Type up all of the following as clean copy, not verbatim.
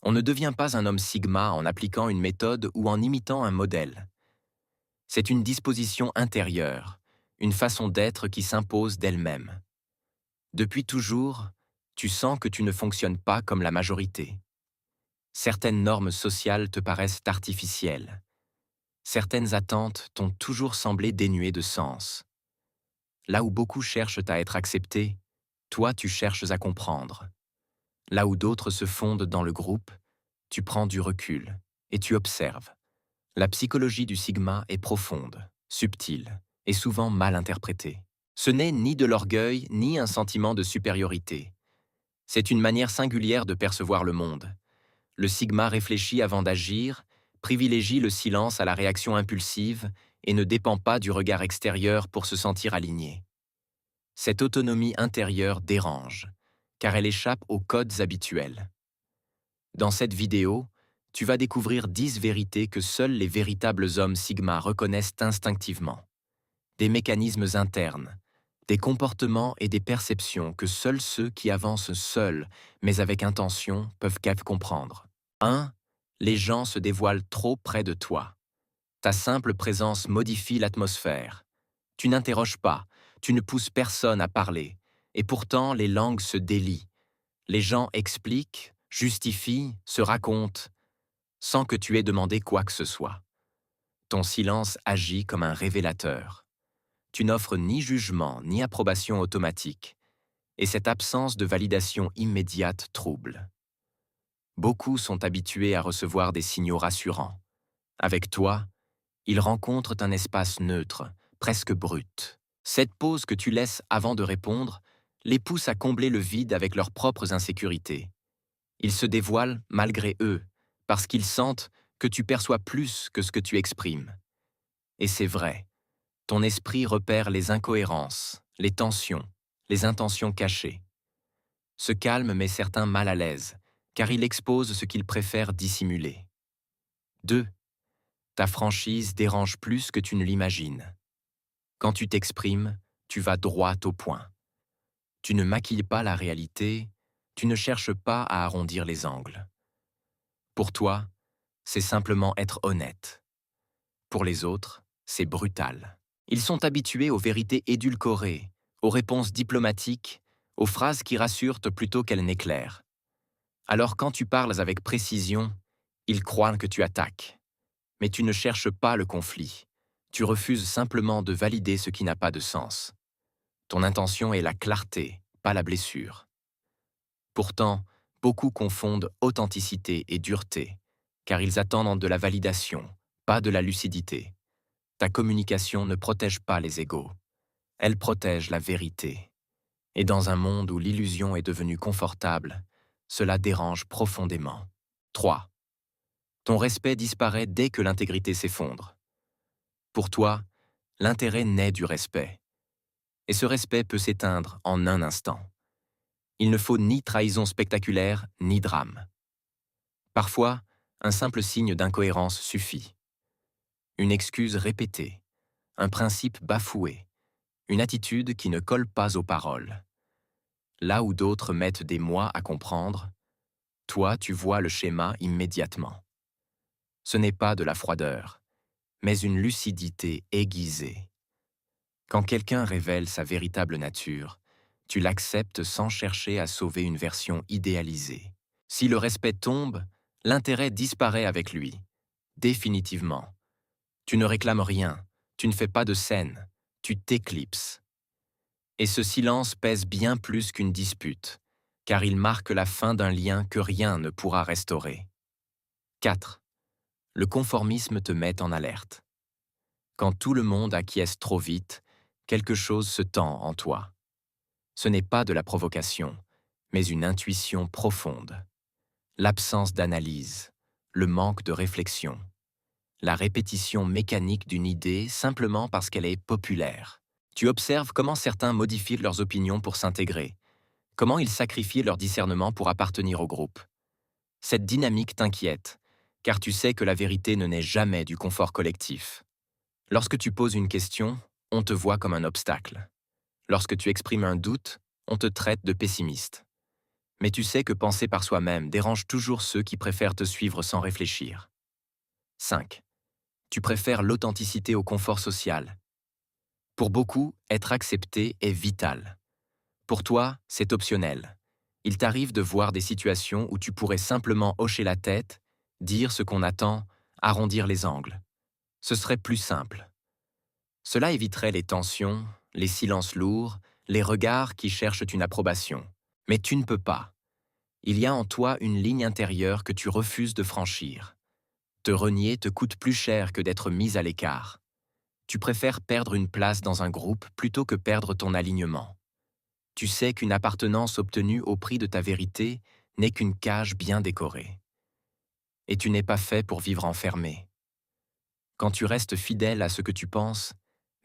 On ne devient pas un homme sigma en appliquant une méthode ou en imitant un modèle. C'est une disposition intérieure, une façon d'être qui s'impose d'elle-même. Depuis toujours, tu sens que tu ne fonctionnes pas comme la majorité. Certaines normes sociales te paraissent artificielles. Certaines attentes t'ont toujours semblé dénuées de sens. Là où beaucoup cherchent à être acceptés, toi tu cherches à comprendre. Là où d'autres se fondent dans le groupe, tu prends du recul et tu observes. La psychologie du sigma est profonde, subtile et souvent mal interprétée. Ce n'est ni de l'orgueil ni un sentiment de supériorité. C'est une manière singulière de percevoir le monde. Le sigma réfléchit avant d'agir, privilégie le silence à la réaction impulsive et ne dépend pas du regard extérieur pour se sentir aligné. Cette autonomie intérieure dérange, car elle échappe aux codes habituels. Dans cette vidéo, tu vas découvrir 10 vérités que seuls les véritables hommes sigma reconnaissent instinctivement. Des mécanismes internes, des comportements et des perceptions que seuls ceux qui avancent seuls, mais avec intention, peuvent comprendre. 1. Les gens se dévoilent trop près de toi. Ta simple présence modifie l'atmosphère. Tu n'interroges pas, tu ne pousses personne à parler, et pourtant les langues se délient. Les gens expliquent, justifient, se racontent, sans que tu aies demandé quoi que ce soit. Ton silence agit comme un révélateur. Tu n'offres ni jugement ni approbation automatique, et cette absence de validation immédiate trouble. Beaucoup sont habitués à recevoir des signaux rassurants. Avec toi, ils rencontrent un espace neutre, presque brut. Cette pause que tu laisses avant de répondre les pousse à combler le vide avec leurs propres insécurités. Ils se dévoilent malgré eux, parce qu'ils sentent que tu perçois plus que ce que tu exprimes. Et c'est vrai, ton esprit repère les incohérences, les tensions, les intentions cachées. Ce calme met certains mal à l'aise, car il expose ce qu'ils préfèrent dissimuler. 2. Ta franchise dérange plus que tu ne l'imagines. Quand tu t'exprimes, tu vas droit au point. Tu ne maquilles pas la réalité, tu ne cherches pas à arrondir les angles. Pour toi, c'est simplement être honnête. Pour les autres, c'est brutal. Ils sont habitués aux vérités édulcorées, aux réponses diplomatiques, aux phrases qui rassurent plutôt qu'elles n'éclairent. Alors quand tu parles avec précision, ils croient que tu attaques. Mais tu ne cherches pas le conflit. Tu refuses simplement de valider ce qui n'a pas de sens. Ton intention est la clarté, pas la blessure. Pourtant, beaucoup confondent authenticité et dureté, car ils attendent de la validation, pas de la lucidité. Ta communication ne protège pas les égos. Elle protège la vérité. Et dans un monde où l'illusion est devenue confortable, cela dérange profondément. 3. Ton respect disparaît dès que l'intégrité s'effondre. Pour toi, l'intérêt naît du respect. Et ce respect peut s'éteindre en un instant. Il ne faut ni trahison spectaculaire, ni drame. Parfois, un simple signe d'incohérence suffit. Une excuse répétée, un principe bafoué, une attitude qui ne colle pas aux paroles. Là où d'autres mettent des mois à comprendre, toi, tu vois le schéma immédiatement. Ce n'est pas de la froideur, mais une lucidité aiguisée. Quand quelqu'un révèle sa véritable nature, tu l'acceptes sans chercher à sauver une version idéalisée. Si le respect tombe, l'intérêt disparaît avec lui, définitivement. Tu ne réclames rien, tu ne fais pas de scène, tu t'éclipses. Et ce silence pèse bien plus qu'une dispute, car il marque la fin d'un lien que rien ne pourra restaurer. 4. Le conformisme te met en alerte. Quand tout le monde acquiesce trop vite, quelque chose se tend en toi. Ce n'est pas de la provocation, mais une intuition profonde. L'absence d'analyse, le manque de réflexion, la répétition mécanique d'une idée simplement parce qu'elle est populaire. Tu observes comment certains modifient leurs opinions pour s'intégrer, comment ils sacrifient leur discernement pour appartenir au groupe. Cette dynamique t'inquiète, car tu sais que la vérité ne naît jamais du confort collectif. Lorsque tu poses une question, on te voit comme un obstacle. Lorsque tu exprimes un doute, on te traite de pessimiste. Mais tu sais que penser par soi-même dérange toujours ceux qui préfèrent te suivre sans réfléchir. 5. Tu préfères l'authenticité au confort social. Pour beaucoup, être accepté est vital. Pour toi, c'est optionnel. Il t'arrive de voir des situations où tu pourrais simplement hocher la tête, dire ce qu'on attend, arrondir les angles. Ce serait plus simple. Cela éviterait les tensions, les silences lourds, les regards qui cherchent une approbation. Mais tu ne peux pas. Il y a en toi une ligne intérieure que tu refuses de franchir. Te renier te coûte plus cher que d'être mis à l'écart. Tu préfères perdre une place dans un groupe plutôt que perdre ton alignement. Tu sais qu'une appartenance obtenue au prix de ta vérité n'est qu'une cage bien décorée. Et tu n'es pas fait pour vivre enfermé. Quand tu restes fidèle à ce que tu penses,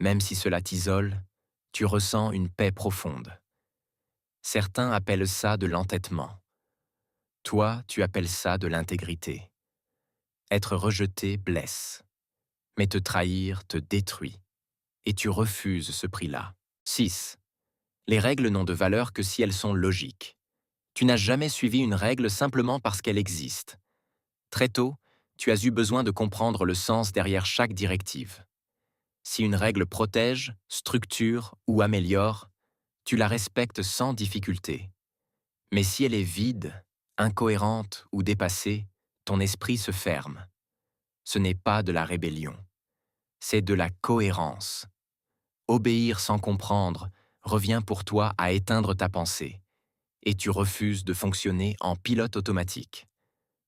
même si cela t'isole, tu ressens une paix profonde. Certains appellent ça de l'entêtement. Toi, tu appelles ça de l'intégrité. Être rejeté blesse, mais te trahir te détruit. Et tu refuses ce prix-là. 6. Les règles n'ont de valeur que si elles sont logiques. Tu n'as jamais suivi une règle simplement parce qu'elle existe. Très tôt, tu as eu besoin de comprendre le sens derrière chaque directive. Si une règle protège, structure ou améliore, tu la respectes sans difficulté. Mais si elle est vide, incohérente ou dépassée, ton esprit se ferme. Ce n'est pas de la rébellion, c'est de la cohérence. Obéir sans comprendre revient pour toi à éteindre ta pensée, et tu refuses de fonctionner en pilote automatique.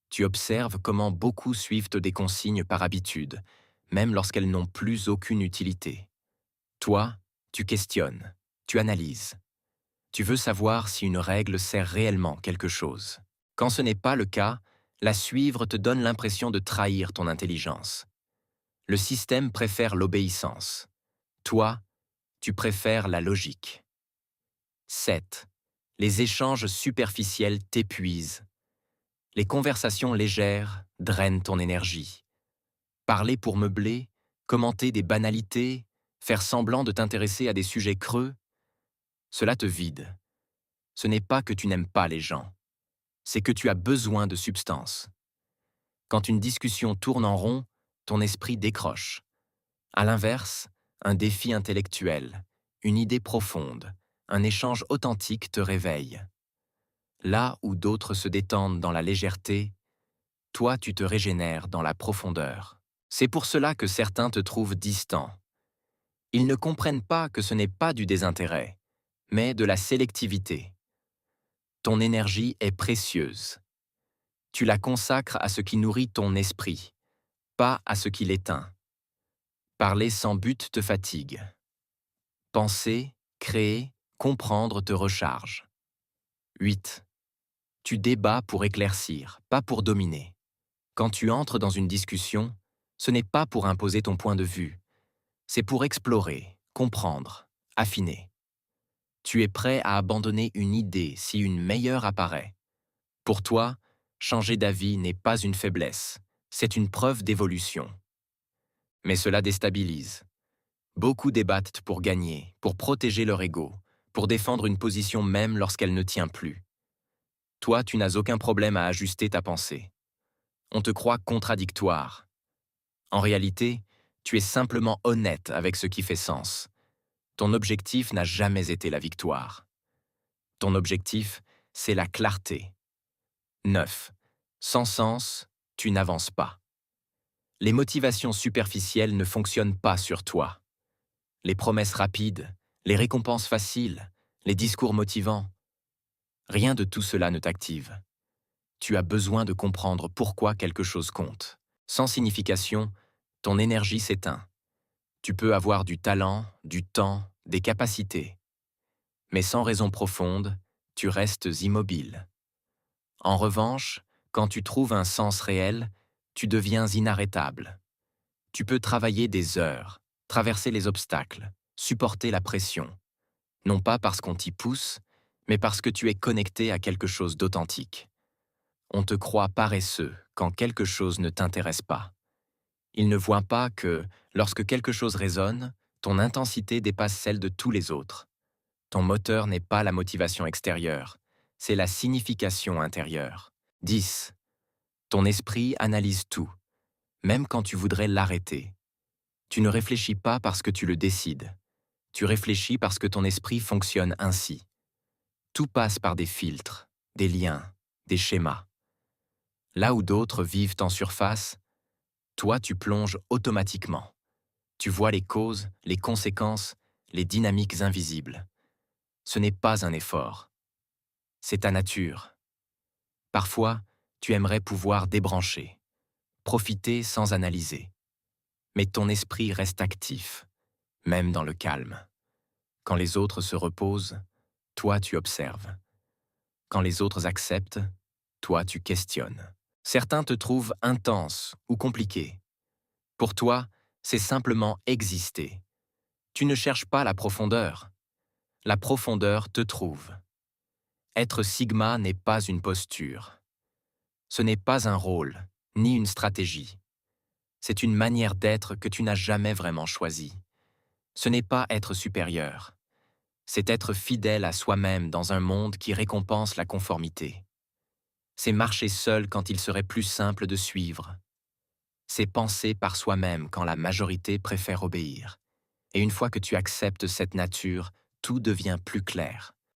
Tu observes comment beaucoup suivent des consignes par habitude, même lorsqu'elles n'ont plus aucune utilité. Toi, tu questionnes, tu analyses. Tu veux savoir si une règle sert réellement quelque chose. Quand ce n'est pas le cas, la suivre te donne l'impression de trahir ton intelligence. Le système préfère l'obéissance. Toi, tu préfères la logique. 7. Les échanges superficiels t'épuisent. Les conversations légères drainent ton énergie. Parler pour meubler, commenter des banalités, faire semblant de t'intéresser à des sujets creux, cela te vide. Ce n'est pas que tu n'aimes pas les gens, c'est que tu as besoin de substance. Quand une discussion tourne en rond, ton esprit décroche. À l'inverse, un défi intellectuel, une idée profonde, un échange authentique te réveille. Là où d'autres se détendent dans la légèreté, toi tu te régénères dans la profondeur. C'est pour cela que certains te trouvent distant. Ils ne comprennent pas que ce n'est pas du désintérêt, mais de la sélectivité. Ton énergie est précieuse. Tu la consacres à ce qui nourrit ton esprit, pas à ce qui l'éteint. Parler sans but te fatigue. Penser, créer, comprendre te recharge. 8. Tu débats pour éclaircir, pas pour dominer. Quand tu entres dans une discussion, ce n'est pas pour imposer ton point de vue, c'est pour explorer, comprendre, affiner. Tu es prêt à abandonner une idée si une meilleure apparaît. Pour toi, changer d'avis n'est pas une faiblesse, c'est une preuve d'évolution. Mais cela déstabilise. Beaucoup débattent pour gagner, pour protéger leur ego, pour défendre une position même lorsqu'elle ne tient plus. Toi, tu n'as aucun problème à ajuster ta pensée. On te croit contradictoire. En réalité, tu es simplement honnête avec ce qui fait sens. Ton objectif n'a jamais été la victoire. Ton objectif, c'est la clarté. 9. Sans sens, tu n'avances pas. Les motivations superficielles ne fonctionnent pas sur toi. Les promesses rapides, les récompenses faciles, les discours motivants, rien de tout cela ne t'active. Tu as besoin de comprendre pourquoi quelque chose compte. Sans signification, ton énergie s'éteint. Tu peux avoir du talent, du temps, des capacités. Mais sans raison profonde, tu restes immobile. En revanche, quand tu trouves un sens réel, tu deviens inarrêtable. Tu peux travailler des heures, traverser les obstacles, supporter la pression. Non pas parce qu'on t'y pousse, mais parce que tu es connecté à quelque chose d'authentique. On te croit paresseux quand quelque chose ne t'intéresse pas. Ils ne voient pas que, lorsque quelque chose résonne, ton intensité dépasse celle de tous les autres. Ton moteur n'est pas la motivation extérieure, c'est la signification intérieure. 10. Ton esprit analyse tout, même quand tu voudrais l'arrêter. Tu ne réfléchis pas parce que tu le décides. Tu réfléchis parce que ton esprit fonctionne ainsi. Tout passe par des filtres, des liens, des schémas. Là où d'autres vivent en surface, toi tu plonges automatiquement. Tu vois les causes, les conséquences, les dynamiques invisibles. Ce n'est pas un effort. C'est ta nature. Parfois, tu aimerais pouvoir débrancher, profiter sans analyser. Mais ton esprit reste actif, même dans le calme. Quand les autres se reposent, toi tu observes. Quand les autres acceptent, toi tu questionnes. Certains te trouvent intense ou compliqué. Pour toi, c'est simplement exister. Tu ne cherches pas la profondeur. La profondeur te trouve. Être Sigma n'est pas une posture. Ce n'est pas un rôle, ni une stratégie. C'est une manière d'être que tu n'as jamais vraiment choisie. Ce n'est pas être supérieur. C'est être fidèle à soi-même dans un monde qui récompense la conformité. C'est marcher seul quand il serait plus simple de suivre. C'est penser par soi-même quand la majorité préfère obéir. Et une fois que tu acceptes cette nature, tout devient plus clair.